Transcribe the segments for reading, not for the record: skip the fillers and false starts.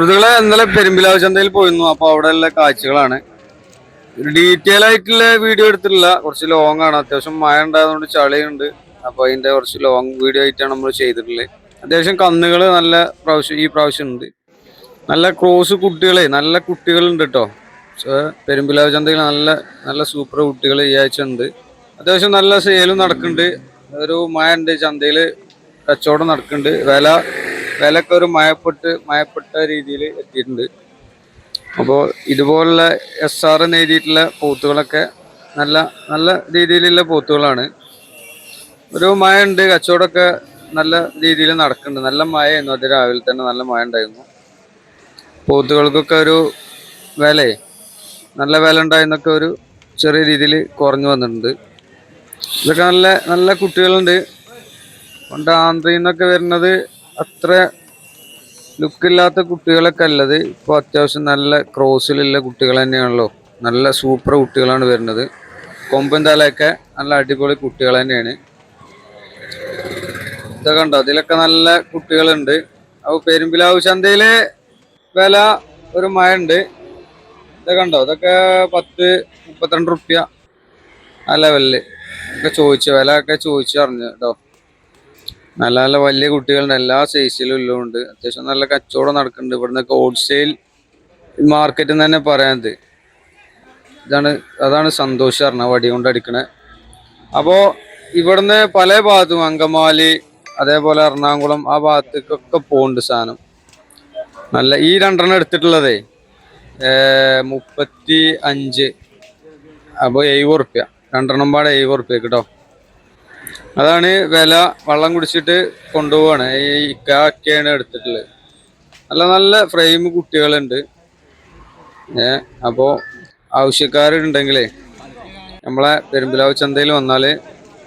സുഹൃത്തുക്കളെ ഇന്നലെ പെരുമ്പിലാവ് ചന്തയിൽ പോയിരുന്നു. അപ്പൊ അവിടെയുള്ള കാഴ്ചകളാണ്. ഡീറ്റെയിൽ ആയിട്ടുള്ള വീഡിയോ എടുത്തിട്ടില്ല, കുറച്ച് ലോങ് ആണ്. അത്യാവശ്യം മഴ ഉണ്ടായതുകൊണ്ട് ചളിയുണ്ട്. അപ്പൊ അതിന്റെ കുറച്ച് ലോങ് വീഡിയോ ആയിട്ടാണ് നമ്മൾ ചെയ്തിട്ടുള്ളത്. അത്യാവശ്യം കന്നുകൾ നല്ല ഈ പ്രാവശ്യം ഉണ്ട്. നല്ല ക്രോസ് കുട്ടികളെ നല്ല കുട്ടികളുണ്ട് കേട്ടോ. പെരുമ്പിലാവ് ചന്തയിൽ നല്ല നല്ല സൂപ്പർ കുട്ടികൾ ഈ ആഴ്ച ഉണ്ട്. അത്യാവശ്യം നല്ല സെയിലും നടക്കുന്നുണ്ട്. ഒരു മഴ ഉണ്ട്, ചന്തയില് കച്ചവടം നടക്കുന്നുണ്ട്. വിലയൊക്കെ ഒരു മയപ്പെട്ട രീതിയിൽ എത്തിയിട്ടുണ്ട്. അപ്പോൾ ഇതുപോലുള്ള SR എഴുതിയിട്ടുള്ള പോത്തുകളൊക്കെ നല്ല നല്ല രീതിയിലുള്ള പോത്തുകളാണ്. ഒരു മഴ ഉണ്ട്, കച്ചവടമൊക്കെ നല്ല രീതിയിൽ നടക്കുന്നുണ്ട്. നല്ല മഴയായിരുന്നു, അത് രാവിലെ തന്നെ നല്ല മഴ ഉണ്ടായിരുന്നു. പോത്തുകൾക്കൊക്കെ ഒരു നല്ല വില ഉണ്ടായിരുന്നൊക്കെ ഒരു ചെറിയ രീതിയിൽ കുറഞ്ഞു വന്നിട്ടുണ്ട്. ഇതൊക്കെ നല്ല നല്ല കുട്ടികളുണ്ട്. കൊണ്ട് ആന്ധ്രയിൽ നിന്നൊക്കെ വരുന്നത് അത്ര ലുക്കില്ലാത്ത കുട്ടികളൊക്കെ അല്ലത്. ഇപ്പോൾ അത്യാവശ്യം നല്ല ക്രോസിലുള്ള കുട്ടികൾ തന്നെയാണല്ലോ. നല്ല സൂപ്പർ കുട്ടികളാണ് വരുന്നത്. കൊമ്പൻ തലയൊക്കെ നല്ല അടിപൊളി കുട്ടികൾ തന്നെയാണ്. ഇതൊക്കെ കണ്ടോ, അതിലൊക്കെ നല്ല കുട്ടികളുണ്ട്. അപ്പോൾ പെരുമ്പിലാവ് ചന്തയിലെ വില ഒരു മഴ ഉണ്ട്. ഇതൊക്കെ കണ്ടോ, ഇതൊക്കെ 10-32 റുപ്യ ആ ലെവലില് ഒക്കെ വില ഒക്കെ ചോദിച്ചറിഞ്ഞു കേട്ടോ. നല്ല നല്ല വലിയ കുട്ടികളുണ്ട്, എല്ലാ സൈസിലും ഉള്ളതുകൊണ്ട് അത്യാവശ്യം നല്ല കച്ചവടം നടക്കുന്നുണ്ട്. ഇവിടുന്നൊക്കെ ഹോൾസെയിൽ മാർക്കറ്റിൽ നിന്ന് തന്നെ പറയാനത് അതാണ് സന്തോഷം പറഞ്ഞ വടി കൊണ്ട് അടിക്കണേ. അപ്പോൾ ഇവിടുന്ന് പല ഭാഗത്തും അങ്കമാലി അതേപോലെ എറണാകുളം ആ ഭാഗത്തേക്കൊക്കെ പോകുന്നുണ്ട് സാധനം. നല്ല ഈ 2 എടുത്തിട്ടുള്ളതേ 35, അപ്പോൾ 70 റുപ്യ. 2 പാടെ 70 റുപ്യ കേട്ടോ. അതാണ് വില. വെള്ളം കുടിച്ചിട്ട് കൊണ്ടുപോവാണ്. ഈ ഇക്കയാണ് എടുത്തിട്ടുള്ളത്. നല്ല നല്ല ഫ്രെയിം കുട്ടികളുണ്ട്. അപ്പോൾ ആവശ്യക്കാരുണ്ടെങ്കിലേ നമ്മളെ പെരുമ്പിലാവ് ചന്തയിൽ വന്നാൽ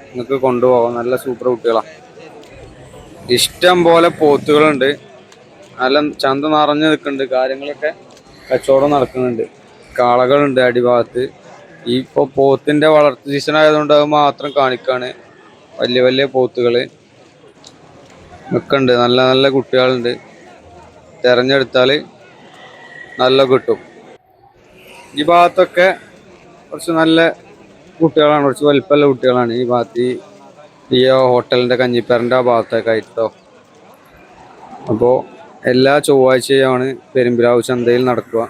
നിങ്ങൾക്ക് കൊണ്ടുപോകാം. നല്ല സൂപ്പർ കുട്ടികളാണ്. ഇഷ്ടം പോലെ പോത്തുകളുണ്ട്. നല്ല ചന്ത നിറഞ്ഞു നിൽക്കുന്നുണ്ട്. കാര്യങ്ങളൊക്കെ കച്ചവടം നടക്കുന്നുണ്ട്. കാളകളുണ്ട് അടിഭാഗത്ത്. ഇപ്പോൾ പോത്തിൻ്റെ വളർത്തു സീസൺ ആയതുകൊണ്ട് അത് മാത്രം കാണിക്കാണ്. വലിയ വലിയ പോത്തുകൾ ഒക്കെ ഉണ്ട്. നല്ല നല്ല കുട്ടികളുണ്ട്. തിരഞ്ഞെടുത്താൽ നല്ല കിട്ടും. ഈ ഭാഗത്തൊക്കെ കുറച്ച് നല്ല കുട്ടികളാണ്, കുറച്ച് വലിപ്പമുള്ള കുട്ടികളാണ്. ഈ ഭാഗത്ത് ഈ ഹോട്ടലിൻ്റെ കഞ്ഞിപ്പേരൻ്റെ ആ ഭാഗത്തൊക്കെ ആയിട്ടോ. അപ്പോൾ എല്ലാ ചൊവ്വാഴ്ചയാണ് പെരുമ്പിലാവ് ചന്തയിൽ നടക്കുക.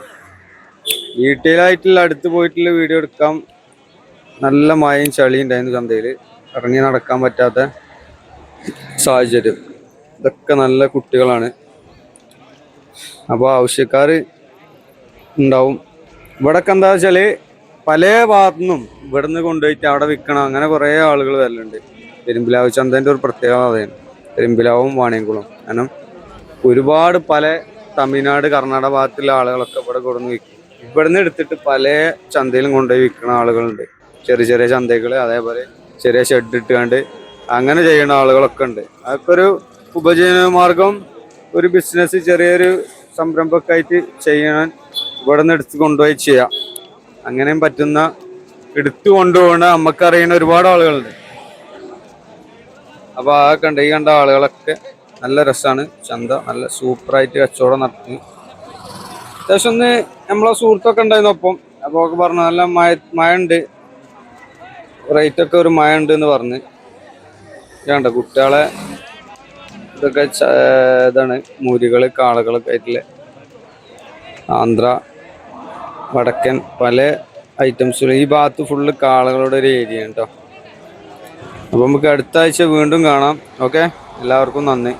ഡീറ്റെയിലായിട്ടുള്ള അടുത്ത് പോയിട്ടുള്ള വീഡിയോ എടുക്കാം. നല്ല മഴയും ചളിയും ഉണ്ടായിരുന്നു ചന്തയിൽ. ഇറങ്ങി നടക്കാൻ പറ്റാത്ത സാഹചര്യം. ഇതൊക്കെ നല്ല കുട്ടികളാണ്. അപ്പോൾ ആവശ്യക്കാർ ഉണ്ടാവും. ഇവിടൊക്കെ എന്താ വെച്ചാൽ പല ഭാഗത്തുനിന്നും ഇവിടുന്ന് കൊണ്ടുപോയിട്ട് അവിടെ വിൽക്കണം. അങ്ങനെ കുറേ ആളുകൾ വരലുണ്ട്. പെരുമ്പിലാവ് ചന്തേൻ്റെ ഒരു പ്രത്യേകത അതാണ്. പെരുമ്പിലാവും വാണിയംകുളം. കാരണം ഒരുപാട് പല തമിഴ്നാട് കർണാടക ഭാഗത്തുള്ള ആളുകളൊക്കെ ഇവിടെ കൊണ്ടുവന്ന് വിൽക്കും. ഇവിടുന്ന് എടുത്തിട്ട് പല ചന്തയിലും കൊണ്ടുപോയി വിൽക്കുന്ന ആളുകളുണ്ട്. ചെറിയ ചെറിയ ചന്തകൾ, അതേപോലെ ചെറിയ ഷെഡ് ഇട്ടുകൊണ്ട് അങ്ങനെ ചെയ്യുന്ന ആളുകളൊക്കെ ഉണ്ട്. അതൊക്കെ ഒരു ഉപജീവന മാർഗം, ഒരു ബിസിനസ്, ചെറിയൊരു സംരംഭമൊക്കെ ആയിട്ട് ചെയ്യാൻ ഇവിടെ നിന്ന് എടുത്ത് കൊണ്ടുപോയി ചെയ്യാം. അങ്ങനെയും പറ്റുന്ന എടുത്തു കൊണ്ടുപോകണ നമുക്കറിയുന്ന ഒരുപാട് ആളുകളുണ്ട്. അപ്പോൾ ആ ഈ കണ്ട ആളുകളൊക്കെ നല്ല രസമാണ്. ചന്ത നല്ല സൂപ്പറായിട്ട് കച്ചവടം നടത്തി. അത്യാവശ്യം ഒന്ന് നമ്മളെ സുഹൃത്തൊക്കെ ഉണ്ടായിരുന്നു ഒപ്പം. അപ്പോൾ ഒക്കെ പറഞ്ഞു നല്ല മഴ ഉണ്ട്, റേറ്റൊക്കെ ഒരു മഴ ഉണ്ട് എന്ന് പറഞ്ഞ്. ഇതാണ്ട കുട്ടികളെ ഇതൊക്കെ ഇതാണ് മുരികൾ, കാളകളൊക്കെ ആയിട്ടുള്ള ആന്ധ്ര, വടക്കൻ പല ഐറ്റംസുകൾ. ഈ ഭാഗത്ത് ഫുള്ള് കാളകളുടെ ഒരു ഏരിയ കേട്ടോ. അപ്പോൾ നമുക്ക് അടുത്ത ആഴ്ച വീണ്ടും കാണാം. ഓക്കെ, എല്ലാവർക്കും നന്ദി.